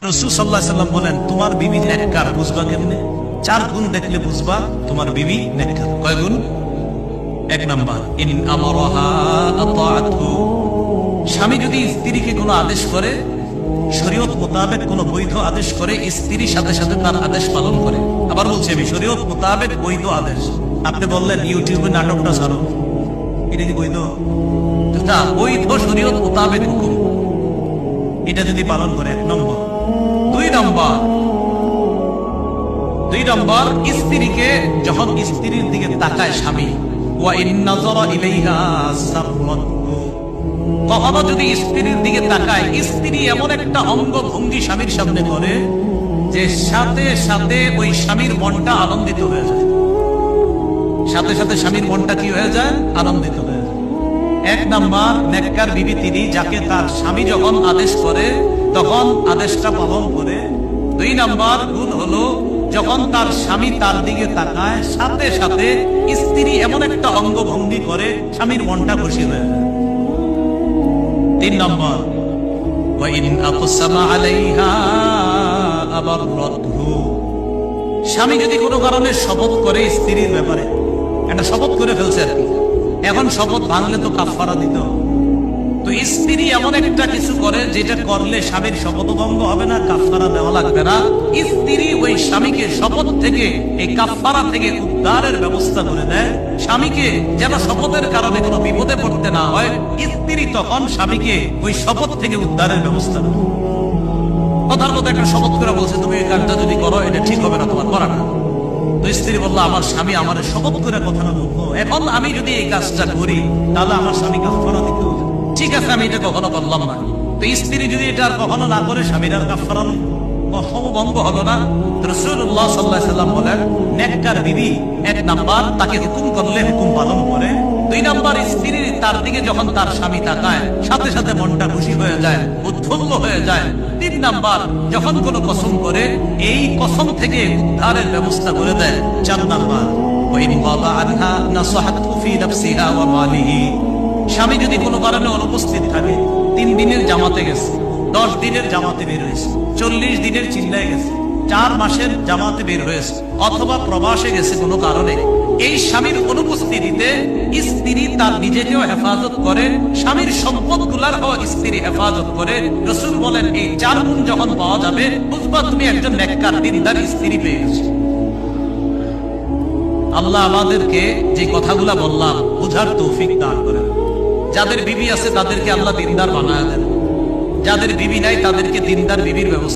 রাসূল সাল্লাল্লাহু আলাইহি ওয়াসাল্লাম বলেন, তোমার বিবি নেককার বুঝবা কেমনে? 4 গুণ দেখলে বুঝবা তোমার বিবি নেককার। কয় গুণ? 1 নাম্বার, ইন আমারাহা আতাআতহু। স্বামী যদি স্ত্রীকে কোনো আদেশ করে, শরীয়ত মোতাবেক কোনো বৈধ আদেশ করে, স্ত্রীর সাথে সাথে তার আদেশ পালন করে। আবার বলছি আমি, শরীয়ত মোতাবেক বৈধ আদেশ। আপনি বললেন ইউটিউবে নাটকটা ছাড়ো, এটা কি বৈধ? না, বৈধ শরীয়ত মোতাবেক হুকুম, এটা যদি পালন করে 1 নম্বর। 2 নম্বর, স্ত্রীকে যখন স্ত্রীর দিকে তাকায় স্বামী, ওয়া ইন নাযারা ইলাইহা সাররাতহু, কখনো যদি স্ত্রীর দিকে তাকায়, স্ত্রী এমন একটা অঙ্গ ভঙ্গি স্বামীর সামনে করে যে সাথে সাথে ওই স্বামীর মনটা আনন্দিত হয়ে যায়। সাথে সাথে স্বামীর মনটা কি হয়ে যায়? আনন্দিত হয়ে যায়। 1 নাম্বার, নেককার বিবি তিনি, যাকে তার স্বামী যখন আদেশ করে তখন আদেশটা পালন করে। 2 নাম্বার গুণ হলো, যখন তার স্বামী তার দিকে তাকায় সাথে সাথে স্ত্রী এমন একটা অঙ্গভঙ্গি করে স্বামীর মনটা খুশি হয়ে যায়। 3 নম্বর, ওয়া ইন আকসামা আলাইহা আবাররাতহু, স্বামী যদি কোনো কারণে শপথ করে স্ত্রীর ব্যাপারে, একটা শপথ করে ফেলছে আর কি, এখন শপথ ভাঙলে তো কাফারা দিতে হবে। তো স্ত্রী এমন একটা কিছু করে যেটা করলে স্বামীর শপথ ভঙ্গ হবে না, কাফারা দেওয়া লাগবে না। স্ত্রী ওই স্বামীকে শপথ থেকে, এই কাফারা থেকে উদ্ধারের ব্যবস্থা করে দেয় স্বামীকে, যেন শপথের কারণে কোনো বিপদে পড়তে না হয়। স্ত্রী তখন স্বামীকে ওই শপথ থেকে উদ্ধারের ব্যবস্থা করে। কথার মতো একটা শপথ করে বলছে, তুমি এই কাজটা যদি করো এটা ঠিক হবে না, তোমার করা না। তো স্ত্রী বললো, আমার স্বামী আমার শপথ করে কথা না বলবো, এখন আমি যদি এই কাজটা করি তাহলে আমার স্বামী কাফারা দিতে হবে। ঠিক আছে, আমি এটা কখনো করলাম না। তো স্ত্রী যদি এটা আর কখনো না করে, স্বামীর আর কাফারা ভঙ্গ হলো না। রাসূলুল্লাহ সাল্লাল্লাহু আলাইহি ওয়াসাল্লাম বলেন, নেককার বিবি 1 নাম্বার, তাকে হুকুম করলে হুকুম পালন করে। 2 নাম্বার, স্ত্রী তার দিকে যখন তার স্বামী তাকায় সাথে সাথে মনটা খুশি হয়ে যায়, উৎফুল্ল হয়ে যায়। 3 নাম্বার, যখন কোনো কসম করে এই কসম থেকে উদ্ধারের ব্যবস্থা করে দেয়। 4 নাম্বার, ওয়া ইন গাদা আনহা নাসাহাতহু ফি নাফসিহা ওয়া মালিহি, স্বামী যদি কোনো কারণে অনুপস্থিত থাকে, 3 দিনের জামাতে গেছে, 10 দিনের জামাতে বের হয়েছে, 40 দিনের চিল্লায় গেছে, 4 মাসের জামাতে বের হয়েছে, অথবা প্রবাসে গেছে কোনো কারণে, এই স্বামীর অনুপস্থিতিতে স্ত্রী তার নিজেকেও হেফাজত করে, স্বামীর সম্পদ গুলার স্ত্রী হেফাজত করে। রাসূল বলেন, এই 4 গুণ যখন পাওয়া যাবে, বুঝবা তুমি একজন নেককার দিনদার স্ত্রী পেয়ে গেছো। আল্লাহ আমাদেরকে যে কথাগুলা বললাম বুঝার তৌফিক দান করেন। যাদের বিবি আছে তাদেরকে আল্লাহ দিনদার বানায় দেন, যাদের বিবি নাই তাদেরকে দিনদার বিবির ব্যবস্থা